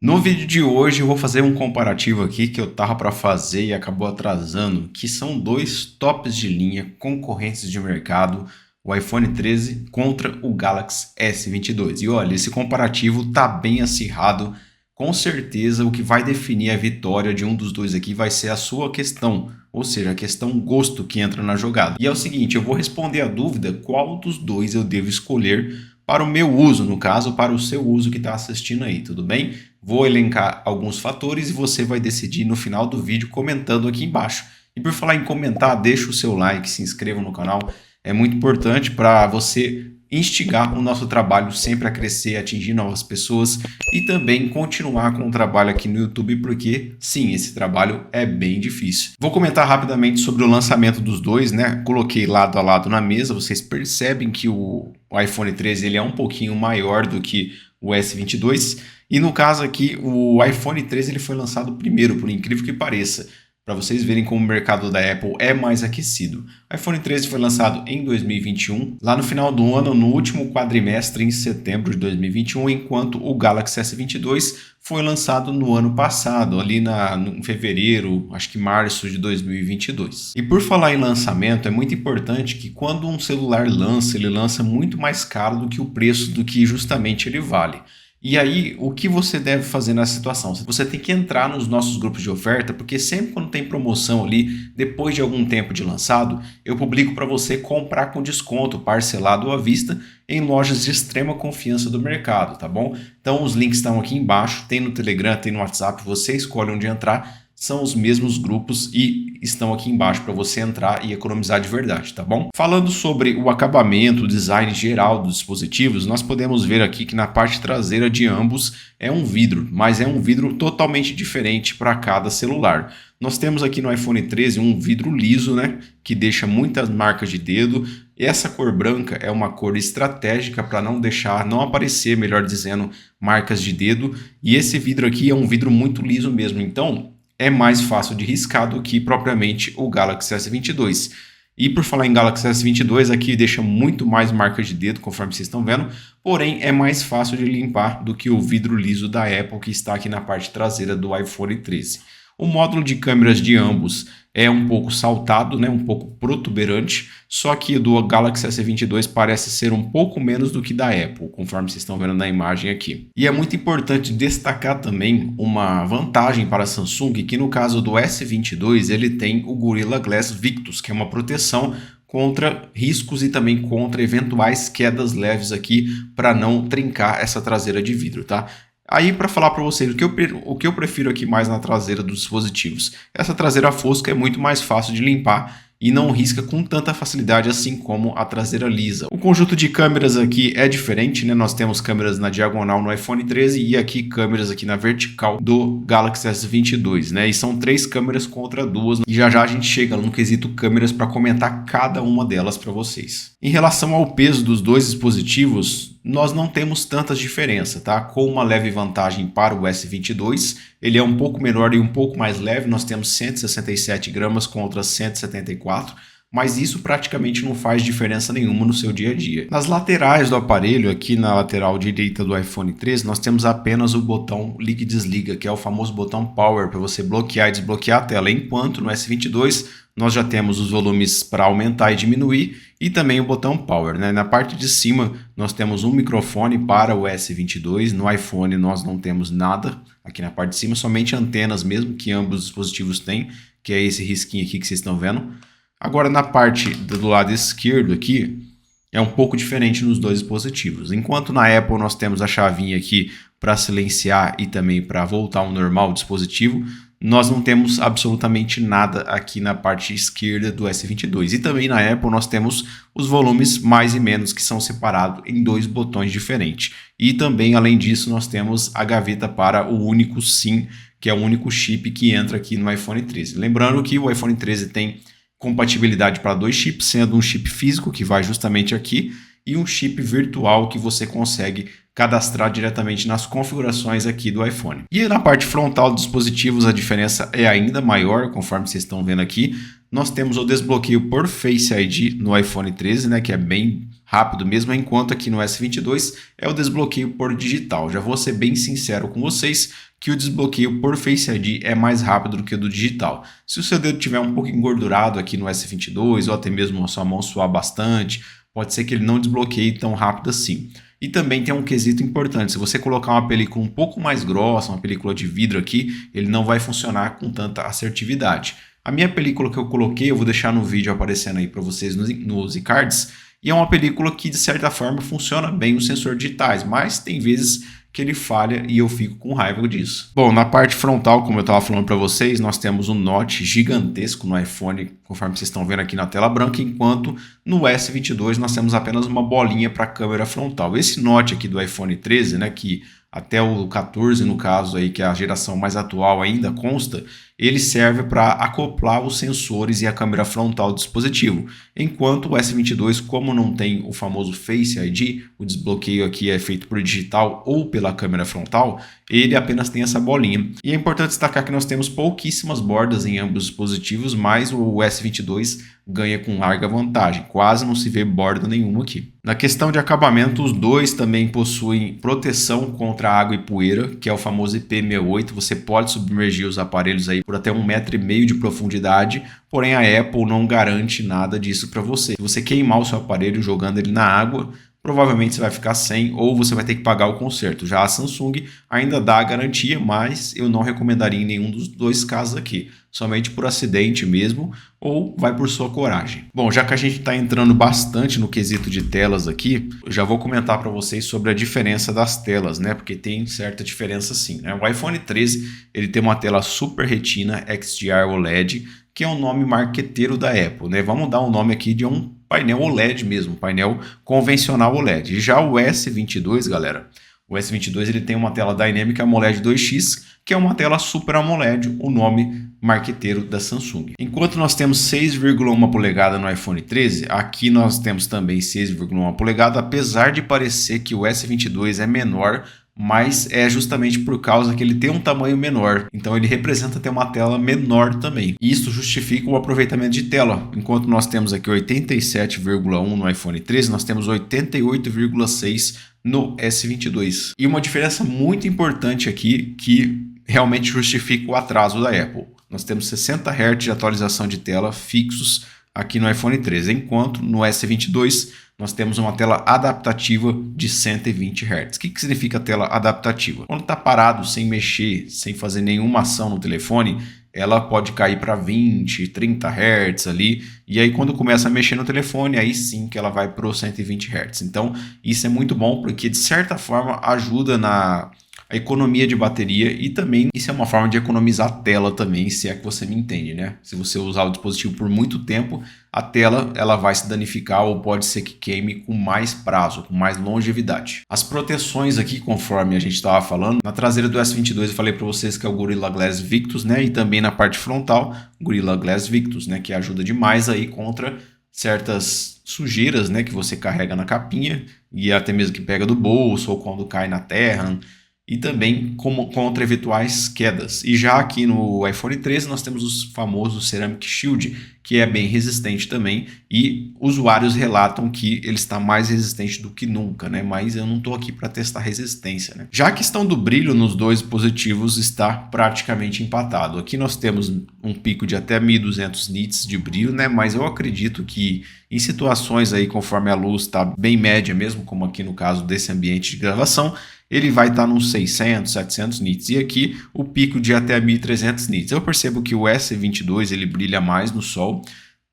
No vídeo de hoje eu vou fazer um comparativo aqui que eu tava para fazer e acabou atrasando, que são dois tops de linha concorrentes de mercado, o iPhone 13 contra o Galaxy S22. E olha, esse comparativo tá bem acirrado, com certeza o que vai definir a vitória de um dos dois aqui vai ser a sua questão, ou seja, a questão gosto que entra na jogada. E é o seguinte, eu vou responder a dúvida qual dos dois eu devo escolher para o meu uso, no caso, para o seu uso que está assistindo aí, tudo bem? Vou elencar alguns fatores e você vai decidir no final do vídeo comentando aqui embaixo. E por falar em comentar, deixa o seu like, se inscreva no canal, é muito importante para você instigar o nosso trabalho sempre a crescer, atingir novas pessoas e também continuar com o trabalho aqui no YouTube, porque sim, esse trabalho é bem difícil. Vou comentar rapidamente sobre o lançamento dos dois, né? Coloquei lado a lado na mesa, vocês percebem que o iPhone 13 ele é um pouquinho maior do que o S22 e no caso aqui o iPhone 13 ele foi lançado primeiro, por incrível que pareça, para vocês verem como o mercado da Apple é mais aquecido. O iPhone 13 foi lançado em 2021, lá no final do ano, no último quadrimestre, em setembro de 2021, enquanto o Galaxy S22 foi lançado no ano passado, ali em fevereiro, acho que março de 2022. E por falar em lançamento, é muito importante que quando um celular lança, ele lança muito mais caro do que o preço do que justamente ele vale. E aí, o que você deve fazer nessa situação? Você tem que entrar nos nossos grupos de oferta, porque sempre quando tem promoção ali, depois de algum tempo de lançado, eu publico para você comprar com desconto, parcelado ou à vista, em lojas de extrema confiança do mercado, tá bom? Então os links estão aqui embaixo, tem no Telegram, tem no WhatsApp, você escolhe onde entrar, são os mesmos grupos e estão aqui embaixo para você entrar e economizar de verdade, tá bom? Falando sobre o acabamento, o design geral dos dispositivos, nós podemos ver aqui que na parte traseira de ambos é um vidro, mas é um vidro totalmente diferente para cada celular. Nós temos aqui no iPhone 13 um vidro liso, né, que deixa muitas marcas de dedo. Essa cor branca é uma cor estratégica para não aparecer, melhor dizendo, marcas de dedo. E esse vidro aqui é um vidro muito liso mesmo, então é mais fácil de riscar do que propriamente o Galaxy S22. E por falar em Galaxy S22, aqui deixa muito mais marcas de dedo, conforme vocês estão vendo, porém é mais fácil de limpar do que o vidro liso da Apple que está aqui na parte traseira do iPhone 13. O módulo de câmeras de ambos é um pouco saltado, né, um pouco protuberante, só que o do Galaxy S22 parece ser um pouco menos do que da Apple, conforme vocês estão vendo na imagem aqui. E é muito importante destacar também uma vantagem para a Samsung, que no caso do S22 ele tem o Gorilla Glass Victus, que é uma proteção contra riscos e também contra eventuais quedas leves aqui para não trincar essa traseira de vidro, tá? Aí, para falar para vocês o que eu prefiro aqui mais na traseira dos dispositivos. Essa traseira fosca é muito mais fácil de limpar e não risca com tanta facilidade assim como a traseira lisa. O conjunto de câmeras aqui é diferente, né? Nós temos câmeras na diagonal no iPhone 13 e aqui câmeras aqui na vertical do Galaxy S22, né? E são 3 câmeras contra 2 e já já a gente chega no quesito câmeras para comentar cada uma delas para vocês. Em relação ao peso dos dois dispositivos, nós não temos tantas diferenças, tá? Com uma leve vantagem para o S22, ele é um pouco menor e um pouco mais leve, nós temos 167 gramas contra 174, mas isso praticamente não faz diferença nenhuma no seu dia a dia. Nas laterais do aparelho, aqui na lateral direita do iPhone 13, nós temos apenas o botão liga e desliga, que é o famoso botão Power, para você bloquear e desbloquear a tela, enquanto no S22 nós já temos os volumes para aumentar e diminuir e também o botão Power, né? Na parte de cima nós temos um microfone para o S22, no iPhone nós não temos nada aqui na parte de cima, somente antenas mesmo, que ambos os dispositivos têm, que é esse risquinho aqui que vocês estão vendo. Agora na parte do lado esquerdo aqui, é um pouco diferente nos dois dispositivos. Enquanto na Apple nós temos a chavinha aqui para silenciar e também para voltar ao normal o dispositivo, nós não temos absolutamente nada aqui na parte esquerda do S22. E também na Apple nós temos os volumes mais e menos que são separados em 2 botões diferentes. E também, além disso, nós temos a gaveta para o único SIM, que é o único chip que entra aqui no iPhone 13. Lembrando que o iPhone 13 tem compatibilidade para 2 chips, sendo um chip físico que vai justamente aqui e um chip virtual que você consegue cadastrar diretamente nas configurações aqui do iPhone. E na parte frontal dos dispositivos a diferença é ainda maior, conforme vocês estão vendo aqui. Nós temos o desbloqueio por Face ID no iPhone 13, né, que é bem rápido mesmo, enquanto aqui no S22 é o desbloqueio por digital. Já vou ser bem sincero com vocês que o desbloqueio por Face ID é mais rápido do que o do digital. Se o seu dedo tiver um pouco engordurado aqui no S22 ou até mesmo a sua mão suar bastante, pode ser que ele não desbloqueie tão rápido assim. E também tem um quesito importante, se você colocar uma película um pouco mais grossa, uma película de vidro aqui, ele não vai funcionar com tanta assertividade. A minha película que eu coloquei, eu vou deixar no vídeo aparecendo aí para vocês nos iCards, e é uma película que de certa forma funciona bem os sensores digitais, mas tem vezes que ele falha e eu fico com raiva disso. Bom, na parte frontal, como eu estava falando para vocês, nós temos um notch gigantesco no iPhone, conforme vocês estão vendo aqui na tela branca, enquanto no S22 nós temos apenas uma bolinha para a câmera frontal. Esse notch aqui do iPhone 13, né, que até o 14 no caso aí, que é a geração mais atual ainda consta, ele serve para acoplar os sensores e a câmera frontal do dispositivo. Enquanto o S22, como não tem o famoso Face ID, o desbloqueio aqui é feito por digital ou pela câmera frontal, ele apenas tem essa bolinha. E é importante destacar que nós temos pouquíssimas bordas em ambos os dispositivos, mas o S22 ganha com larga vantagem, quase não se vê borda nenhuma aqui. Na questão de acabamento, os dois também possuem proteção contra água e poeira, que é o famoso IP68. Você pode submergir os aparelhos aí por até 1,5 m de profundidade, porém a Apple não garante nada disso para você. Se você queimar o seu aparelho jogando ele na água, provavelmente você vai ficar sem ou você vai ter que pagar o conserto. Já a Samsung ainda dá a garantia, mas eu não recomendaria em nenhum dos dois casos aqui. Somente por acidente mesmo ou vai por sua coragem. Bom, já que a gente está entrando bastante no quesito de telas aqui, eu já vou comentar para vocês sobre a diferença das telas, né? Porque tem certa diferença sim, né? O iPhone 13 ele tem uma tela Super Retina XDR OLED, que é um nome marqueteiro da Apple, né? Vamos dar um nome aqui de um painel OLED mesmo, painel convencional OLED. Já o S22, galera, o S22 ele tem uma tela Dynamic AMOLED 2X, que é uma tela Super AMOLED, o nome marqueteiro da Samsung. Enquanto nós temos 6,1 polegada no iPhone 13, aqui nós temos também 6,1 polegada, apesar de parecer que o S22 é menor, mas é justamente por causa que ele tem um tamanho menor, então ele representa ter uma tela menor também. Isso justifica o aproveitamento de tela. Enquanto nós temos aqui 87,1 no iPhone 13, nós temos 88,6 no S22. E uma diferença muito importante aqui que realmente justifica o atraso da Apple. Nós temos 60 Hz de atualização de tela fixos aqui no iPhone 13, enquanto no S22 nós temos uma tela adaptativa de 120 Hz. O que significa tela adaptativa? Quando está parado, sem mexer, sem fazer nenhuma ação no telefone, ela pode cair para 20, 30 Hz ali, e aí quando começa a mexer no telefone, aí sim que ela vai para os 120 Hz. Então isso é muito bom, porque de certa forma ajuda na economia de bateria e também isso é uma forma de economizar tela também, se é que você me entende, né? Se você usar o dispositivo por muito tempo, a tela ela vai se danificar ou pode ser que queime com mais prazo, com mais longevidade. As proteções aqui, conforme a gente estava falando, na traseira do S22 eu falei para vocês que é o Gorilla Glass Victus, né? E também na parte frontal, Gorilla Glass Victus, né? Que ajuda demais aí contra certas sujeiras, né? Que você carrega na capinha e até mesmo que pega do bolso ou quando cai na terra, e também contra eventuais quedas. E já aqui no iPhone 13 nós temos os famosos Ceramic Shield, que é bem resistente também, e usuários relatam que ele está mais resistente do que nunca, né? Mas eu não estou aqui para testar resistência, né? Já a questão do brilho nos dois dispositivos está praticamente empatado. Aqui nós temos um pico de até 1200 nits de brilho, né? Mas eu acredito que em situações aí, conforme a luz está bem média mesmo, como aqui no caso desse ambiente de gravação, ele vai estar nos 600, 700 nits. E aqui o pico de até 1300 nits. Eu percebo que o S22 ele brilha mais no sol,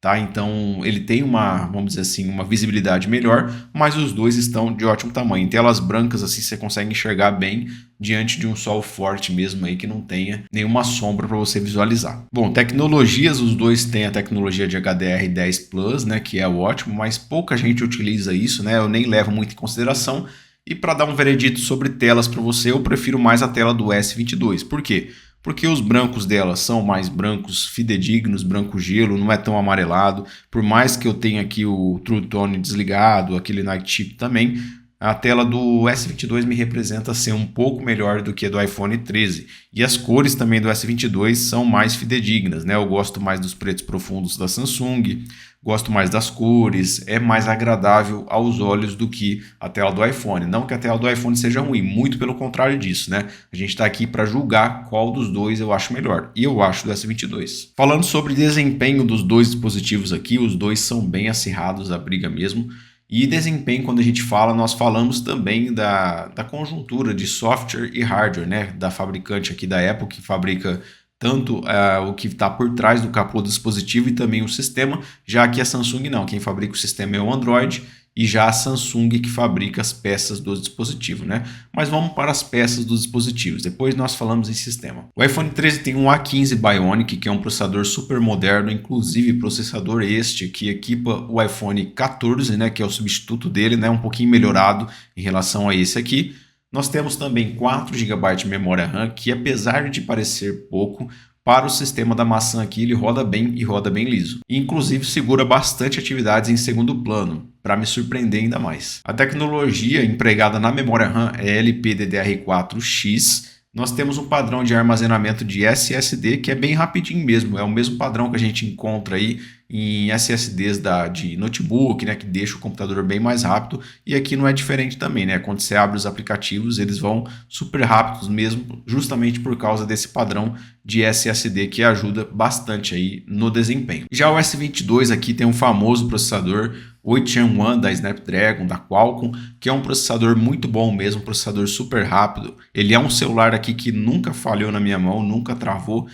tá? Então ele tem uma, vamos dizer assim, uma visibilidade melhor, mas os dois estão de ótimo tamanho. Em telas brancas assim você consegue enxergar bem diante de um sol forte mesmo aí que não tenha nenhuma sombra para você visualizar. Bom, tecnologias, os dois têm a tecnologia de HDR10 Plus, né, que é ótimo, mas pouca gente utiliza isso, né? Eu nem levo muito em consideração. E para dar um veredito sobre telas para você, eu prefiro mais a tela do S22. Por quê? Porque os brancos dela são mais brancos fidedignos, branco gelo, não é tão amarelado. Por mais que eu tenha aqui o True Tone desligado, aquele Night Shift também, a tela do S22 me representa ser um pouco melhor do que a do iPhone 13. E as cores também do S22 são mais fidedignas, né? Eu gosto mais dos pretos profundos da Samsung, gosto mais das cores, é mais agradável aos olhos do que a tela do iPhone. Não que a tela do iPhone seja ruim, muito pelo contrário disso, né? A gente está aqui para julgar qual dos dois eu acho melhor. E eu acho do S22. Falando sobre desempenho dos dois dispositivos aqui, os dois são bem acirrados, a briga mesmo. E desempenho, quando a gente fala, nós falamos também da conjuntura de software e hardware, né? Da fabricante aqui da Apple, que fabrica tanto o que está por trás do capô do dispositivo e também o sistema, já que a Samsung não, quem fabrica o sistema é o Android e já a Samsung que fabrica as peças do dispositivo, né? Mas vamos para as peças dos dispositivos, depois nós falamos em sistema. O iPhone 13 tem um A15 Bionic, que é um processador super moderno, inclusive processador este que equipa o iPhone 14, né? Que é o substituto dele, né? Um pouquinho melhorado em relação a esse aqui. Nós temos também 4 GB de memória RAM, que apesar de parecer pouco, para o sistema da maçã aqui ele roda bem e roda bem liso. E, inclusive segura bastante atividades em segundo plano, para me surpreender ainda mais. A tecnologia empregada na memória RAM é LPDDR4X. Nós temos um padrão de armazenamento de SSD que é bem rapidinho mesmo, é o mesmo padrão que a gente encontra aí em SSDs de notebook, né, que deixa o computador bem mais rápido, e aqui não é diferente também, né? Quando você abre os aplicativos, eles vão super rápidos mesmo, justamente por causa desse padrão de SSD que ajuda bastante aí no desempenho. Já o S22 aqui tem um famoso processador 8 Gen 1 da Snapdragon, da Qualcomm, que é um processador muito bom mesmo, um processador super rápido. Ele é um celular aqui que nunca falhou na minha mão, nunca travou.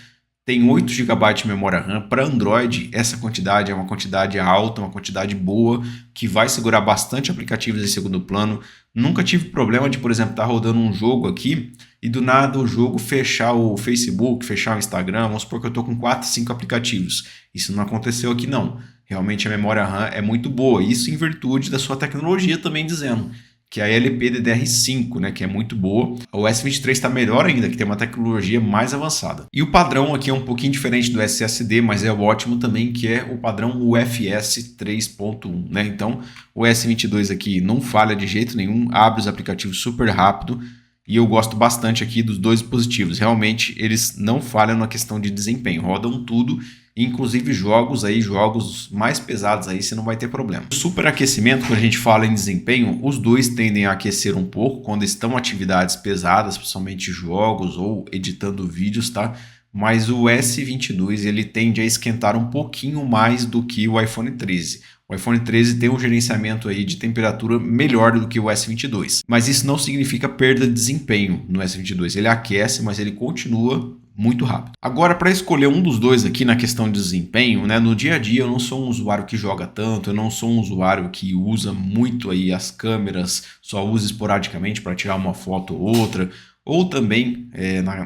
Tem 8 GB de memória RAM. Para Android, essa quantidade é uma quantidade alta, uma quantidade boa, que vai segurar bastante aplicativos em segundo plano. Nunca tive problema de, por exemplo, estar rodando um jogo aqui e do nada o jogo fechar o Facebook, fechar o Instagram. Vamos supor que eu estou com 4, 5 aplicativos. Isso não aconteceu aqui não. Realmente a memória RAM é muito boa. Isso em virtude da sua tecnologia também dizendo. Que é a LPDDR5, né, que é muito boa. O S23 está melhor ainda, que tem uma tecnologia mais avançada. E o padrão aqui é um pouquinho diferente do SSD, mas é ótimo também, que é o padrão UFS 3.1, né? Então, o S22 aqui não falha de jeito nenhum, abre os aplicativos super rápido. E eu gosto bastante aqui dos dois dispositivos. Realmente, eles não falham na questão de desempenho. Rodam tudo, inclusive jogos mais pesados aí, você não vai ter problema. O superaquecimento, quando a gente fala em desempenho, os dois tendem a aquecer um pouco quando estão atividades pesadas, principalmente jogos ou editando vídeos, tá? Mas o S22 ele tende a esquentar um pouquinho mais do que o iPhone 13. O iPhone 13 tem um gerenciamento aí de temperatura melhor do que o S22. Mas isso não significa perda de desempenho no S22. Ele aquece, mas ele continua muito rápido. Agora, para escolher um dos dois aqui na questão de desempenho, né, no dia a dia eu não sou um usuário que joga tanto, eu não sou um usuário que usa muito aí as câmeras, só usa esporadicamente para tirar uma foto ou outra. Ou também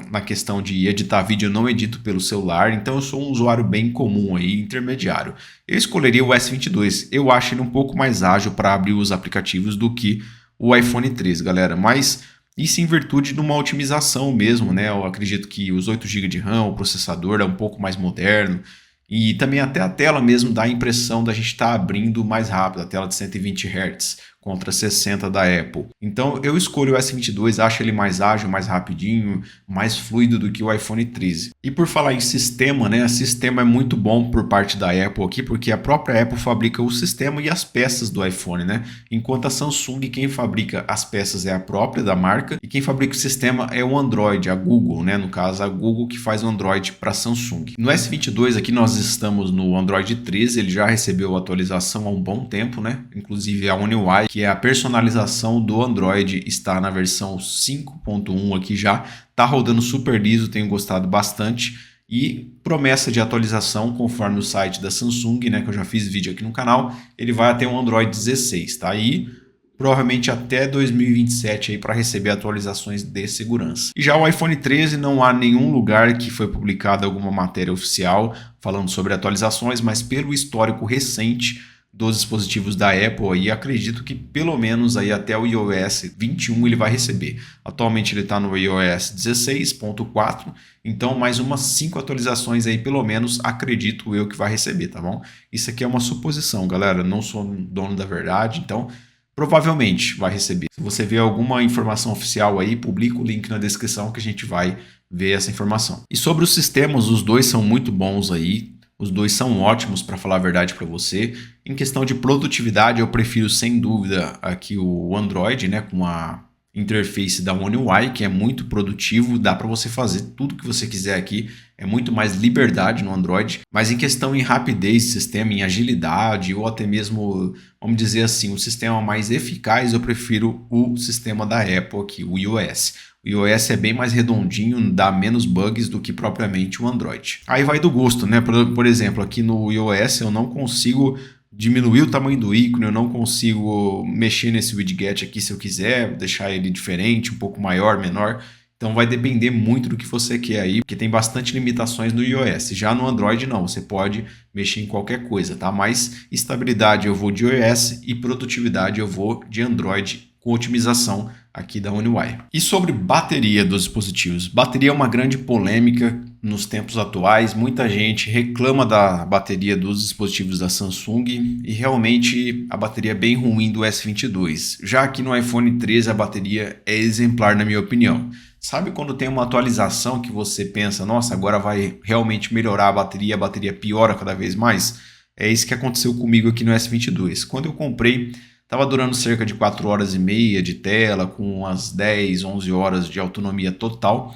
na questão de editar vídeo, eu não edito pelo celular, então eu sou um usuário bem comum aí, intermediário. Eu escolheria o S22, eu acho ele um pouco mais ágil para abrir os aplicativos do que o iPhone 13, galera, mas isso em virtude de uma otimização mesmo, né? Eu acredito que os 8 GB de RAM, o processador é um pouco mais moderno, e também até a tela mesmo dá a impressão da gente estar abrindo mais rápido, a tela de 120 Hz contra 60 da Apple. Então eu escolho o S22, acho ele mais ágil, mais rapidinho, mais fluido do que o iPhone 13. E por falar em sistema, né? O sistema é muito bom por parte da Apple aqui, porque a própria Apple fabrica o sistema e as peças do iPhone, né? Enquanto a Samsung, quem fabrica as peças é a própria da marca e quem fabrica o sistema é o Android, a Google, né? No caso, a Google que faz o Android para Samsung. No S22 aqui nós estamos no Android 13, ele já recebeu atualização há um bom tempo, né? Inclusive a One UI, que é a personalização do Android, está na versão 5.1 aqui já, tá rodando super liso, tenho gostado bastante e promessa de atualização conforme o site da Samsung, né, que eu já fiz vídeo aqui no canal, ele vai até um Android 16, tá? E provavelmente até 2027 aí para receber atualizações de segurança. E já o iPhone 13 não há nenhum lugar que foi publicada alguma matéria oficial falando sobre atualizações, mas pelo histórico recente dos dispositivos da Apple e acredito que pelo menos aí até o iOS 21 ele vai receber. Atualmente ele está no iOS 16.4, então mais umas 5 atualizações aí pelo menos acredito eu que vai receber, tá bom? Isso aqui é uma suposição, galera, não sou dono da verdade, então Provavelmente vai receber. Se você vê alguma informação oficial aí, publica o link na descrição que a gente vai ver essa informação. E sobre os sistemas, os dois são muito bons aí. Os dois são ótimos, para falar a verdade para você. Em questão de produtividade, eu prefiro sem dúvida aqui o Android, né, com a interface da One UI, que é muito produtivo, dá para você fazer tudo que você quiser aqui, é muito mais liberdade no Android, mas em questão em rapidez de sistema, em agilidade ou até mesmo, vamos dizer assim, um sistema mais eficaz, eu prefiro o sistema da Apple aqui, o iOS. O iOS é bem mais redondinho, dá menos bugs do que propriamente o Android. Aí vai do gosto, né? Por exemplo, aqui no iOS eu não consigo diminuir o tamanho do ícone, eu não consigo mexer nesse widget aqui se eu quiser, deixar ele diferente, um pouco maior, menor. Então vai depender muito do que você quer aí, porque tem bastante limitações no iOS. Já no Android não, você pode mexer em qualquer coisa, tá? Mas estabilidade eu vou de iOS e produtividade eu vou de Android com otimização aqui da One UI. E sobre bateria dos dispositivos? Bateria é uma grande polêmica nos tempos atuais. Muita gente reclama da bateria dos dispositivos da Samsung e realmente a bateria é bem ruim do S22. Já aqui no iPhone 13 a bateria é exemplar na minha opinião. Sabe quando tem uma atualização que você pensa, nossa, agora vai realmente melhorar a bateria piora cada vez mais? É isso que aconteceu comigo aqui no S22. Quando eu comprei, estava durando cerca de 4 horas e meia de tela, com umas 10, 11 horas de autonomia total.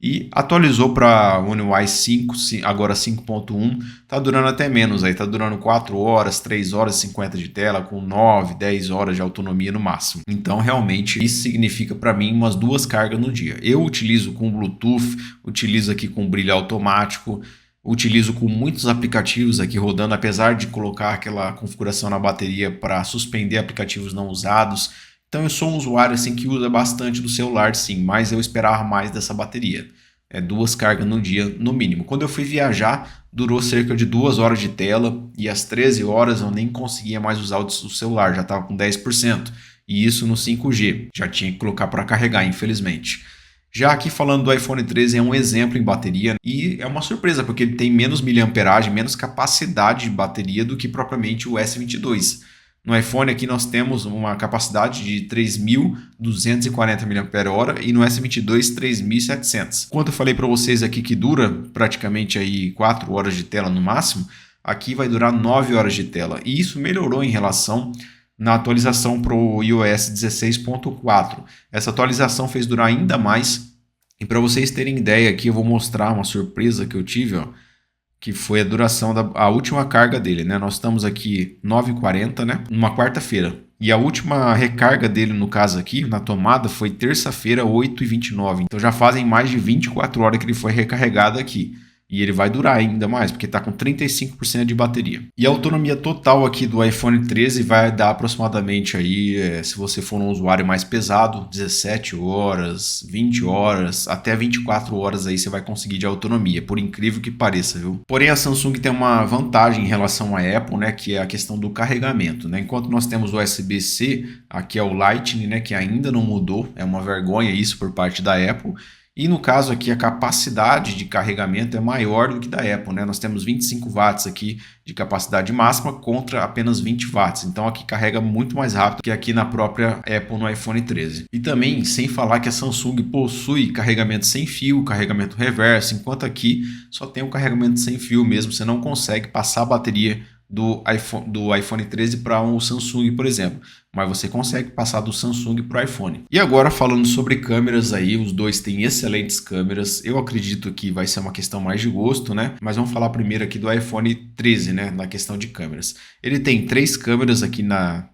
E atualizou para One UI 5, agora 5.1, está durando até menos, está durando 4 horas, 3 horas e 50 de tela, com 9, 10 horas de autonomia no máximo. Então, realmente, isso significa para mim umas 2 cargas no dia. Eu utilizo com Bluetooth, utilizo aqui com brilho automático, utilizo com muitos aplicativos aqui rodando, apesar de colocar aquela configuração na bateria para suspender aplicativos não usados. Então eu sou um usuário assim que usa bastante do celular sim, mas eu esperava mais dessa bateria. 2 cargas no dia no mínimo. Quando eu fui viajar, durou cerca de 2 horas de tela e às 13 horas eu nem conseguia mais usar o celular, já estava com 10%. E isso no 5G, já tinha que colocar para carregar, infelizmente. Já aqui falando do iPhone 13 é um exemplo em bateria e é uma surpresa porque ele tem menos miliamperagem, menos capacidade de bateria do que propriamente o S22. No iPhone aqui nós temos uma capacidade de 3.240 mAh e no S22 3.700. Quando eu falei para vocês aqui que dura praticamente aí 4 horas de tela no máximo, aqui vai durar 9 horas de tela. E isso melhorou em relação na atualização para o iOS 16.4. Essa atualização fez durar ainda mais. E para vocês terem ideia aqui, eu vou mostrar uma surpresa que eu tive, ó, que foi a duração a última carga dele, né? Nós estamos aqui 9h40, né? Numa quarta-feira. E a última recarga dele, no caso aqui, na tomada, foi terça-feira, 8h29. Então já fazem mais de 24 horas que ele foi recarregado aqui. E ele vai durar ainda mais, porque está com 35% de bateria. E a autonomia total aqui do iPhone 13 vai dar aproximadamente aí, se você for um usuário mais pesado, 17 horas, 20 horas, até 24 horas aí você vai conseguir de autonomia, por incrível que pareça, viu? Porém a Samsung tem uma vantagem em relação à Apple, né, que é a questão do carregamento, né? Enquanto nós temos o USB-C, aqui é o Lightning, né, que ainda não mudou, é uma vergonha isso por parte da Apple. E no caso aqui a capacidade de carregamento é maior do que da Apple, né? Nós temos 25 watts aqui de capacidade máxima contra apenas 20 watts. Então aqui carrega muito mais rápido que aqui na própria Apple no iPhone 13. E também sem falar que a Samsung possui carregamento sem fio, carregamento reverso, enquanto aqui só tem o carregamento sem fio mesmo. Você não consegue passar a bateria do iPhone 13 para um Samsung, por exemplo, mas você consegue passar do Samsung para o iPhone. E agora falando sobre câmeras aí, os dois têm excelentes câmeras. Eu acredito que vai ser uma questão mais de gosto, né? Mas vamos falar primeiro aqui do iPhone 13, né? Na questão de câmeras. Ele tem 3 câmeras aqui,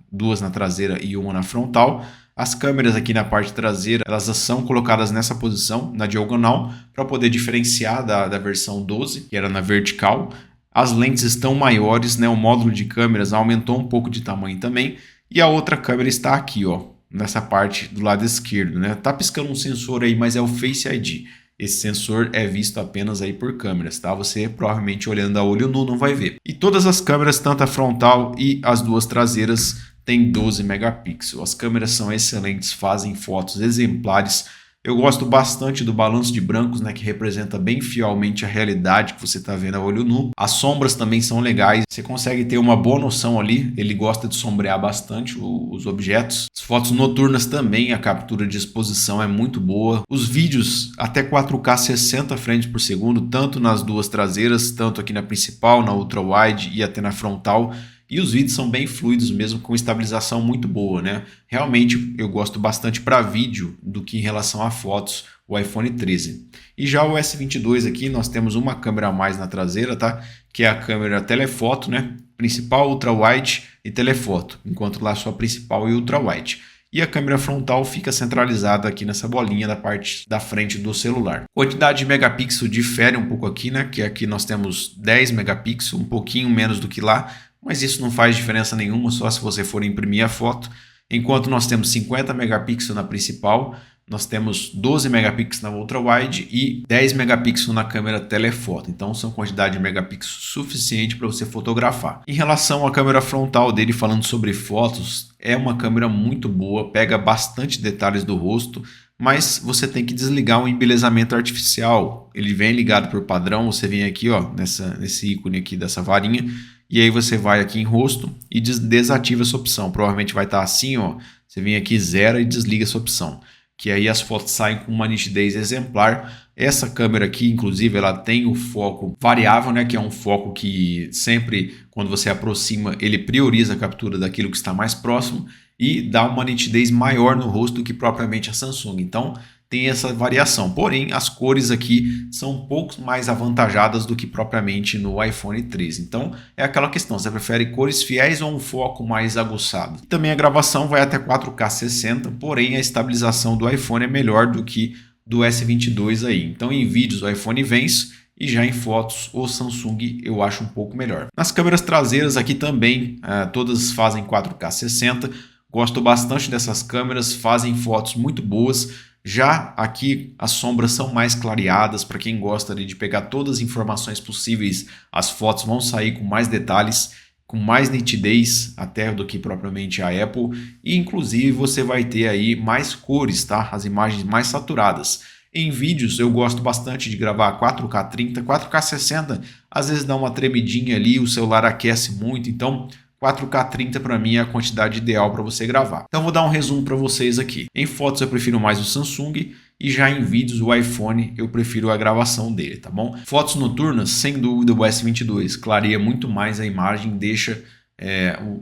duas na traseira e uma na frontal. As câmeras aqui na parte traseira, elas são colocadas nessa posição, na diagonal, para poder diferenciar da versão 12, que era na vertical. As lentes estão maiores, né? O módulo de câmeras aumentou um pouco de tamanho também. E a outra câmera está aqui, ó, nessa parte do lado esquerdo, né? Tá piscando um sensor aí, mas é o Face ID. Esse sensor é visto apenas aí por câmeras, tá? Você provavelmente olhando a olho nu não vai ver. E todas as câmeras, tanto a frontal e as duas traseiras, têm 12 megapixels. As câmeras são excelentes, fazem fotos exemplares. Eu gosto bastante do balanço de brancos, né, que representa bem fielmente a realidade que você está vendo a olho nu. As sombras também são legais, você consegue ter uma boa noção ali, ele gosta de sombrear bastante os objetos. As fotos noturnas também, a captura de exposição é muito boa. Os vídeos até 4K 60 frames por segundo, tanto nas duas traseiras, tanto aqui na principal, na ultra wide e até na frontal. E os vídeos são bem fluidos mesmo, com estabilização muito boa, né? Realmente eu gosto bastante para vídeo do que em relação a fotos o iPhone 13. E já o S22 aqui nós temos uma câmera a mais na traseira, tá? Que é a câmera telefoto, né? Principal, ultra wide e telefoto, enquanto lá só principal e ultra wide. E a câmera frontal fica centralizada aqui nessa bolinha da parte da frente do celular. Quantidade de megapixel difere um pouco aqui, né? Que aqui nós temos 10 megapixels, um pouquinho menos do que lá, mas isso não faz diferença nenhuma, só se você for imprimir a foto. Enquanto nós temos 50 megapixels na principal, nós temos 12 megapixels na ultra wide e 10 megapixels na câmera telefoto. Então são quantidade de megapixels suficiente para você fotografar. Em relação à câmera frontal dele, falando sobre fotos, é uma câmera muito boa, pega bastante detalhes do rosto, mas você tem que desligar o embelezamento artificial. Ele vem ligado por padrão, você vem aqui ó, nesse ícone aqui dessa varinha, e aí você vai aqui em rosto e desativa essa opção. Provavelmente vai estar assim, ó. Você vem aqui, zera e desliga essa opção. Que aí as fotos saem com uma nitidez exemplar. Essa câmera aqui, inclusive, ela tem o foco variável, né? Que é um foco que sempre, quando você aproxima, ele prioriza a captura daquilo que está mais próximo e dá uma nitidez maior no rosto do que propriamente a Samsung. Então, tem essa variação, porém as cores aqui são um pouco mais avantajadas do que propriamente no iPhone 13. Então é aquela questão, você prefere cores fiéis ou um foco mais aguçado? Também a gravação vai até 4K 60, porém a estabilização do iPhone é melhor do que do S22 aí. Então em vídeos o iPhone vence e já em fotos o Samsung eu acho um pouco melhor. Nas câmeras traseiras aqui também, todas fazem 4K 60, gosto bastante dessas câmeras, fazem fotos muito boas. Já aqui as sombras são mais clareadas, para quem gosta de pegar todas as informações possíveis, as fotos vão sair com mais detalhes, com mais nitidez até do que propriamente a Apple, e inclusive você vai ter aí mais cores, tá? As imagens mais saturadas. Em vídeos eu gosto bastante de gravar 4K 30, 4K 60, às vezes dá uma tremidinha ali, o celular aquece muito, então 4K 30 para mim é a quantidade ideal para você gravar. Então vou dar um resumo para vocês aqui. Em fotos eu prefiro mais o Samsung e já em vídeos o iPhone eu prefiro a gravação dele, tá bom? Fotos noturnas, sem dúvida o S22 clareia muito mais a imagem, deixa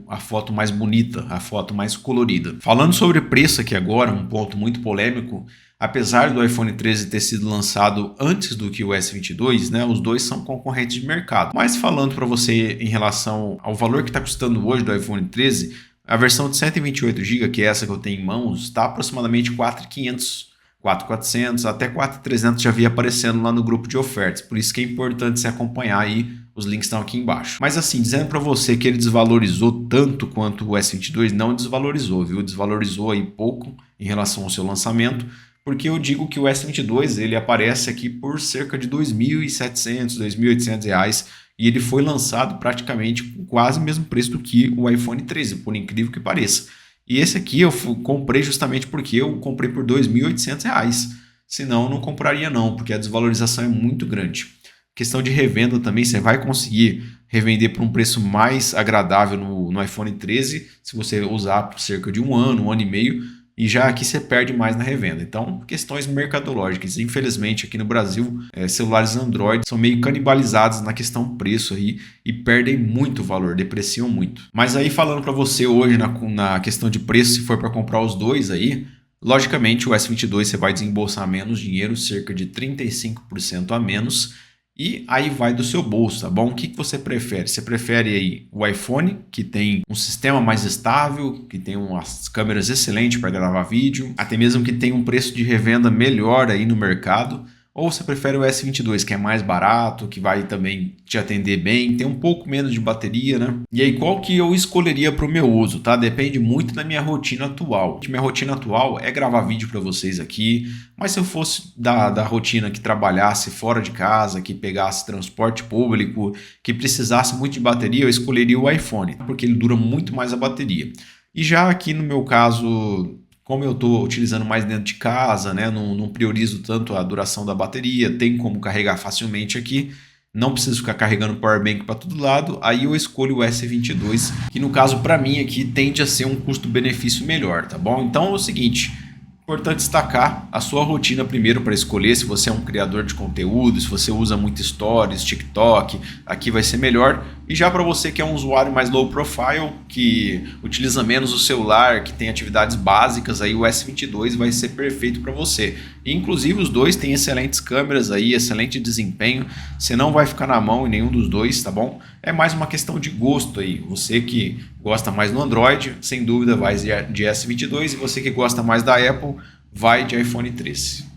a foto mais bonita, a foto mais colorida. Falando sobre preço aqui agora, um ponto muito polêmico, apesar do iPhone 13 ter sido lançado antes do que o S22, né, os dois são concorrentes de mercado. Mas falando para você em relação ao valor que está custando hoje do iPhone 13, a versão de 128 GB, que é essa que eu tenho em mãos, está aproximadamente 4.500, 4.400, até 4.300 já havia aparecendo lá no grupo de ofertas. Por isso que é importante se acompanhar aí. Os links estão aqui embaixo. Mas assim, dizendo para você que ele desvalorizou tanto quanto o S22, não desvalorizou, viu? Desvalorizou aí pouco em relação ao seu lançamento, porque eu digo que o S22 ele aparece aqui por cerca de R$ 2.700, R$ 2.800 e ele foi lançado praticamente com quase o mesmo preço do que o iPhone 13, por incrível que pareça. E esse aqui eu comprei justamente porque eu comprei por R$ 2.800, senão eu não compraria não, porque a desvalorização é muito grande. Questão de revenda também, você vai conseguir revender por um preço mais agradável no iPhone 13 se você usar por cerca de um ano e meio, e já aqui você perde mais na revenda. Então, questões mercadológicas. Infelizmente, aqui no Brasil, celulares Android são meio canibalizados na questão preço aí e perdem muito valor, depreciam muito. Mas aí falando para você hoje na questão de preço, se for para comprar os dois aí, logicamente o S22 você vai desembolsar menos dinheiro, cerca de 35% a menos, e aí vai do seu bolso, tá bom? O que você prefere? Você prefere aí o iPhone, que tem um sistema mais estável, que tem umas câmeras excelentes para gravar vídeo, até mesmo que tem um preço de revenda melhor aí no mercado, ou você prefere o S22, que é mais barato, que vai também te atender bem, tem um pouco menos de bateria, né? E aí, qual que eu escolheria para o meu uso, tá? Depende muito da minha rotina atual. Minha rotina atual é gravar vídeo para vocês aqui, mas se eu fosse da rotina que trabalhasse fora de casa, que pegasse transporte público, que precisasse muito de bateria, eu escolheria o iPhone, porque ele dura muito mais a bateria. E já aqui no meu caso, como eu estou utilizando mais dentro de casa, né, não priorizo tanto a duração da bateria, tem como carregar facilmente aqui, não preciso ficar carregando powerbank para todo lado, aí eu escolho o S22, que no caso para mim aqui tende a ser um custo-benefício melhor, tá bom? Então é o seguinte, importante destacar a sua rotina primeiro para escolher se você é um criador de conteúdo, se você usa muito stories, TikTok, aqui vai ser melhor. E já para você que é um usuário mais low profile, que utiliza menos o celular, que tem atividades básicas, aí o S22 vai ser perfeito para você. E, inclusive os dois têm excelentes câmeras aí, excelente desempenho, você não vai ficar na mão em nenhum dos dois, tá bom? É mais uma questão de gosto aí, você que gosta mais do Android, sem dúvida vai de S22, e você que gosta mais da Apple, vai de iPhone 13.